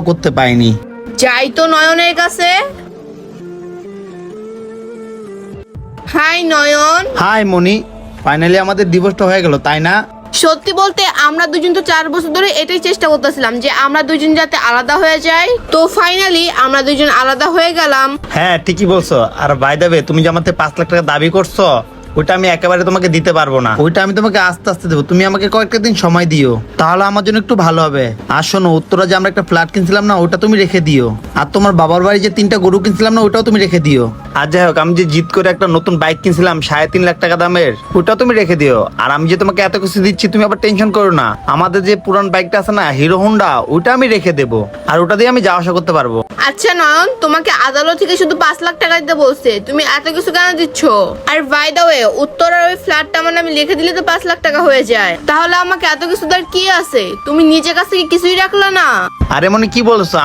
করতে পাইনি। যাই তো নয়নের কাছে। হাই নয়ন। হাই মনি, ফাইনালি আমাদের ডিভোর্সটা হয়ে গেল, তাই না? সত্যি বলতে আমরা দুজন তো 4 বছর ধরে এটাই চেষ্টা করতেছিলাম যে আমরা দুজন যাতে আলাদা হয়ে যাই, তো ফাইনালি আমরা দুজন আলাদা হয়ে গেলাম। হ্যাঁ ঠিকই বলছো। আর বাই দ্য ওয়ে, তুমি যে আমার থেকে 5 লাখ টাকা দাবি করছো, ওইটা আমি একেবারে তোমাকে দিতে পারবো না। ওইটা আমি তোমাকে আস্তে আস্তে দেবো, তুমি আমাকে কয়েকটা দিন সময় দিও, তাহলে আমার জন্য একটু ভালো হবে। আর শোনো, উত্তরা যে আমরা একটা ফ্ল্যাট কিনছিলাম না, ওটা তুমি রেখে দিও। আর তোমার বাবার বাড়ি যে 3টা গরু কিনছিলাম না, ওটাও তুমি রেখে দিও। আর যাই হোক, আমি যে জিদ করে একটা নতুন বাইক কিনছিলাম 3.5 লাখ টাকা দামের, ওটাও তুমি রেখে দিও। আর আমি যে তোমাকে এত কিছু দিচ্ছি, তুমি আবার টেনশন করো না। আমাদের যে পুরান বাইকটা আছে না, হিরো হোন্ডা, ওইটা আমি রেখে দেবো। আর ওটা দিয়ে আমি যাওয়া আসা করতে পারবো। আচ্ছা নয়ন, তোমাকে আদালত থেকে শুধু 5 লাখ টাকা দিতে বলছে, তুমি এত কিছু কেন দিচ্ছ? আর বাই দ্য ওয়ে, উত্তরার ওই ফ্ল্যাটটা আমার নামে লিখে দিলে তো 5 লাখ টাকা হয়ে যায়। তাহলে আমাকে এত কিছু দেওয়ার কি আছে? তুমি নিজের কাছে কি কিছুই রাখলা না? আরে মনে কি বলছো?